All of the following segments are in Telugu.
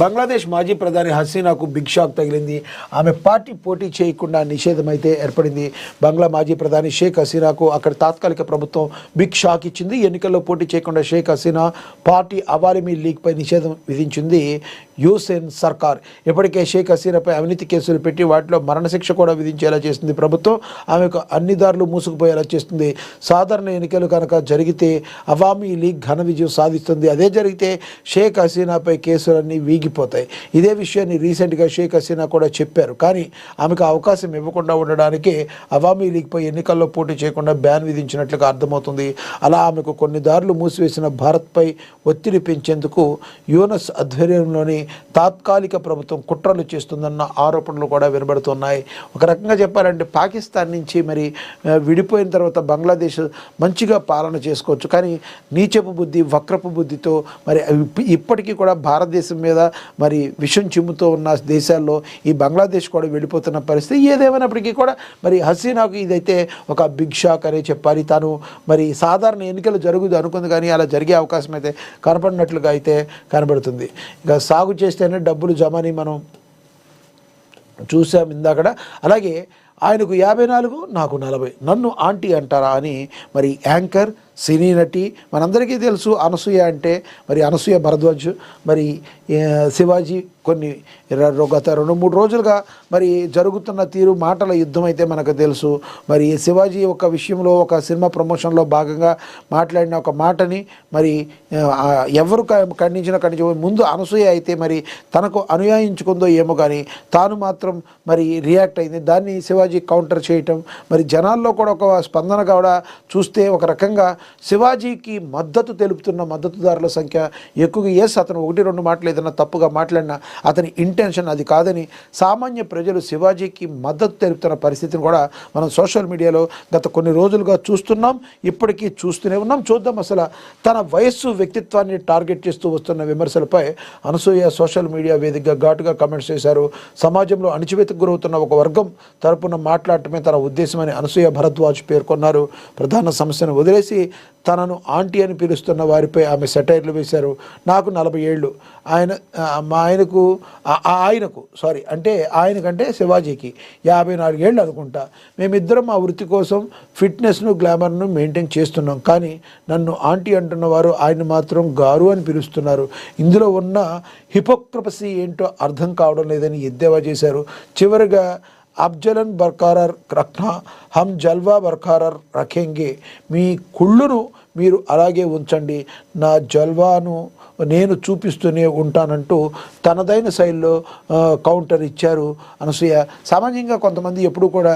బంగ్లాదేశ్ మాజీ ప్రధాని హసీనాకు బిగ్ షాక్ తగిలింది. ఆమె పార్టీ పోటీ చేయకుండా నిషేధం అయితే ఏర్పడింది. బంగ్లా మాజీ ప్రధాని షేక్ హసీనాకు అక్కడ తాత్కాలిక ప్రభుత్వం బిగ్ షాక్ ఇచ్చింది. ఎన్నికల్లో పోటీ చేయకుండా షేక్ హసీనా పార్టీ అవామీ లీగ్పై నిషేధం విధించింది యూసేన్ సర్కార్. ఇప్పటికే షేక్ హసీనాపై అవినీతి కేసులు పెట్టి వాటిలో మరణశిక్ష కూడా విధించేలా చేస్తుంది ప్రభుత్వం. ఆమెకు అన్ని దారులు మూసుకుపోయేలా చేస్తుంది. సాధారణ ఎన్నికలు కనుక జరిగితే అవామీ లీగ్ ఘన విజయం సాధిస్తుంది. అదే జరిగితే షేక్ హసీనాపై కేసులన్నీ వీగిపోతాయి. ఇదే విషయాన్ని రీసెంట్గా షేక్ హసీనా కూడా చెప్పారు. కానీ ఆమెకు అవకాశం ఇవ్వకుండా ఉండడానికి అవామీ లీగ్పై ఎన్నికల్లో పోటీ చేయకుండా బ్యాన్ విధించినట్లుగా అర్థమవుతుంది. అలా ఆమెకు కొన్ని దారులు మూసివేసిన భారత్పై ఒత్తిడి పెంచేందుకు యూనస్ ఆధ్వర్యంలోని తాత్కాలిక ప్రభుత్వం కుట్రలు చేస్తుందన్న ఆరోపణలు కూడా వినబడుతున్నాయి. ఒక రకంగా చెప్పాలంటే పాకిస్తాన్ నుంచి మరి విడిపోయిన తర్వాత బంగ్లాదేశ్ మంచిగా పాలన చేసుకోవచ్చు. కానీ నీచపు బుద్ధి వక్రపు బుద్ధితో మరి ఇప్పటికీ కూడా భారతదేశం మీద మరి విషం చిమ్ముతూ ఉన్న దేశాల్లో ఈ బంగ్లాదేశ్ కూడా వెళ్ళిపోతున్న పరిస్థితి. ఏదేమైనప్పటికీ కూడా మరి హసీనాకు ఇదైతే ఒక బిగ్ షాక్ అనే చెప్పాలి. తాను మరి సాధారణ ఎన్నికలు జరుగుదు అనుకుంది కానీ అలా జరిగే అవకాశం అయితే కనపడినట్లుగా అయితే కనబడుతుంది. ఇక సాగు చేస్తేనే డబ్బులు జమని మనం చూసాం ఇందాకడ. అలాగే ఆయనకు 54 నాకు 40 నన్ను ఆంటీ అంటారా అని మరి యాంకర్ సినీ నటి మనందరికీ తెలుసు అనసూయ అంటే మరి అనసూయ భరద్వాజ్ మరి శివాజీ కొన్ని గత 2-3 రోజులుగా మరి జరుగుతున్న తీరు మాటల యుద్ధం అయితే మనకు తెలుసు. మరి శివాజీ ఒక విషయంలో ఒక సినిమా ప్రమోషన్లో భాగంగా మాట్లాడిన ఒక మాటని మరి ఎవరు ఖండించిన ముందు అనసూయ అయితే మరి తనకు అనుయాయించుకుందో ఏమో కానీ తాను మాత్రం మరి రియాక్ట్ అయింది. దాన్ని శివాజీ కౌంటర్ చేయటం మరి జనాల్లో కూడా ఒక స్పందన కూడా చూస్తే ఒక రకంగా శివాజీకి మద్దతు తెలుపుతున్న మద్దతుదారుల సంఖ్య ఎక్కువగా. అతను 1-2 మాటలు ఏదైనా తప్పుగా మాట్లాడినా అతని ఇంటెన్షన్ అది కాదని సామాన్య ప్రజలు శివాజీకి మద్దతు తెలుపుతున్న పరిస్థితిని కూడా మనం సోషల్ మీడియాలో గత కొన్ని రోజులుగా చూస్తున్నాం, ఇప్పటికీ చూస్తూనే ఉన్నాం. చూద్దాం అసలు తన వయస్సు వ్యక్తిత్వాన్ని టార్గెట్ చేస్తూ వస్తున్న విమర్శలపై అనసూయ సోషల్ మీడియా వేదికగా ఘాటుగా కామెంట్స్ చేశారు. సమాజంలో అణచివేతకు గురవుతున్న ఒక వర్గం తరపున మాట్లాడటమే తన ఉద్దేశమని అనసూయ భరద్వాజ్ పేర్కొన్నారు. ప్రధాన సమస్యను వదిలేసి తనను ఆంటీ అని పిలుస్తున్న వారిపై ఆమె సెటైర్లు వేశారు. నాకు 40 ఏళ్ళు, ఆయనకంటే శివాజీకి 54 ఏళ్ళు అనుకుంటా. మేమిద్దరం మా వృత్తి కోసం ఫిట్నెస్ను గ్లామర్ను మెయింటైన్ చేస్తున్నాం. కానీ నన్ను ఆంటీ అంటున్న వారు ఆయన మాత్రం గారు అని పిలుస్తున్నారు. ఇందులో ఉన్న హిపోక్రసీ ఏంటో అర్థం కావడం లేదని ఎద్దేవా చేశారు. చివరిగా అబ్జలన్ బర్ఖరార్ రఖ్నా హమ్ జల్వా బర్ఖరార్ రఖేంగే. మీ కుళ్ళును మీరు అలాగే ఉంచండి, నా జల్వాను నేను చూపిస్తూనే ఉంటానంటూ తనదైన శైలిలో కౌంటర్ ఇచ్చారు అనసూయ. సామాన్యంగా కొంతమంది ఎప్పుడు కూడా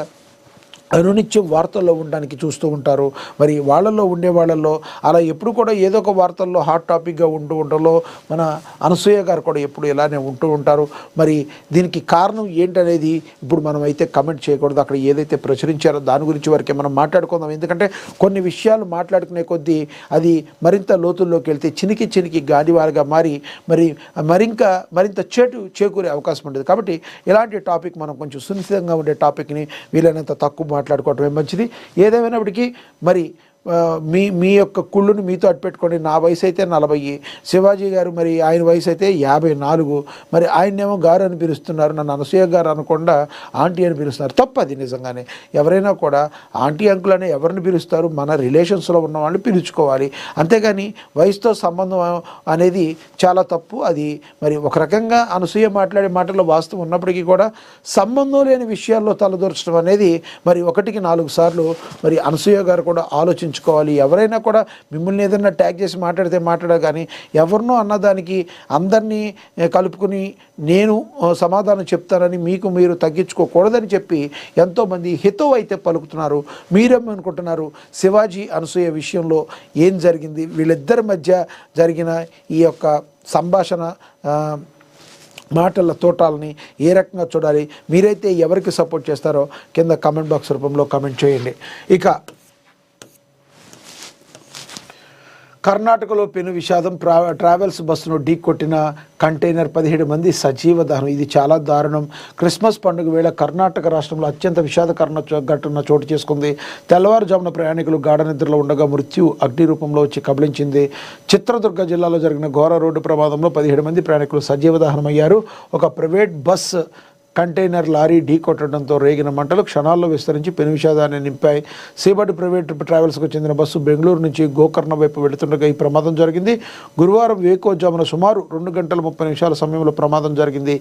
అనునిత్యం వార్తల్లో ఉండడానికి చూస్తూ ఉంటారు. మరి వాళ్ళల్లో అలా ఎప్పుడు కూడా ఏదో ఒక వార్తల్లో హాట్ టాపిక్గా ఉండడంలో మన అనసూయ గారు కూడా ఎప్పుడు ఇలానే ఉంటూ ఉంటారు. మరి దీనికి కారణం ఏంటనేది ఇప్పుడు మనం అయితే కమెంట్ చేయకూడదు. అక్కడ ఏదైతే ప్రచురించారో దాని గురించి వరకే మనం మాట్లాడుకుందాం. ఎందుకంటే కొన్ని విషయాలు మాట్లాడుకునే కొద్దీ అది మరింత లోతుల్లోకి వెళ్తే చినికి గాడివాలుగా మారి మరింత చేకూరే అవకాశం ఉంటుంది. కాబట్టి ఇలాంటి టాపిక్ మనం కొంచెం సున్నితంగా ఉండే టాపిక్ని వీలైనంత తక్కువ మాట్లాడుకోవటమే మంచిది. ఏదేమైనప్పటికీ మరి మీ యొక్క కుళ్ళును మీతో అట్పెట్టుకోండి. నా వయసు అయితే 40, శివాజీ గారు మరి ఆయన వయసు అయితే 54. మరి ఆయన్నేమో గారు అని పిలుస్తున్నారు, నన్ను అనసూయ గారు అనకుండా ఆంటీ అని పిలుస్తున్నారు. తప్పది నిజంగానే. ఎవరైనా కూడా ఆంటీ అంకుల్ అనే ఎవరిని పిలుస్తారు? మన రిలేషన్స్లో ఉన్న వాళ్ళని పిలుచుకోవాలి. అంతేగాని వయసుతో సంబంధం అనేది చాలా తప్పు. అది మరి ఒక రకంగా అనసూయ మాట్లాడే మాటల్లో వాస్తవం ఉన్నప్పటికీ కూడా సంబంధం లేని విషయాల్లో తలదూర్చడం అనేది మరి 1-4 సార్లు మరి అనసూయ గారు కూడా ఆలోచించుకోవాలి. ఎవరైనా కూడా మిమ్మల్ని ఏదైనా ట్యాగ్ చేసి మాట్లాడాలి కానీ ఎవరినో అన్నదానికి అందరినీ కలుపుకుని నేను సమాధానం చెప్తానని మీరు తగ్గించుకోకూడదని చెప్పి ఎంతోమంది హితవు అయితే పలుకుతున్నారు. మీరేమనుకుంటున్నారు? శివాజీ అనసూయ విషయంలో ఏం జరిగింది? వీళ్ళిద్దరి మధ్య జరిగిన ఈ యొక్క సంభాషణ మాటల తోటాలని ఏ రకంగా చూడాలి? మీరైతే ఎవరికి సపోర్ట్ చేస్తారో కింద కామెంట్ బాక్స్ రూపంలో కామెంట్ చేయండి. ఇక కర్ణాటకలో పెను విషాదం. ట్రావెల్స్ బస్సును ఢీకొట్టిన కంటైనర్, 17 మంది సజీవ దహనం. ఇది చాలా దారుణం. క్రిస్మస్ పండుగ వేళ కర్ణాటక రాష్ట్రంలో అత్యంత విషాదకరణ ఘటన చోటు చేసుకుంది. తెల్లవారుజామున ప్రయాణికులు గాఢ నిద్రలో ఉండగా మృత్యు అగ్ని రూపంలో వచ్చి కబళించింది. చిత్రదుర్గ జిల్లాలో జరిగిన ఘోర రోడ్డు ప్రమాదంలో 17 మంది ప్రయాణికులు సజీవ దహనమయ్యారు. ఒక ప్రైవేట్ బస్ కంటైనర్ లారీ ఢీకొట్టడంతో రేగిన మంటలు క్షణాల్లో విస్తరించి పెను విషాదాన్ని నింపాయి. సీబర్డ్ ప్రైవేట్ ట్రావెల్స్కు చెందిన బస్సు బెంగళూరు నుంచి గోకర్ణ వైపు వెళుతుండగా ఈ ప్రమాదం జరిగింది. గురువారం వేకోజామున సుమారు 2 గంటల 30 నిమిషాల సమయంలో ప్రమాదం జరిగింది.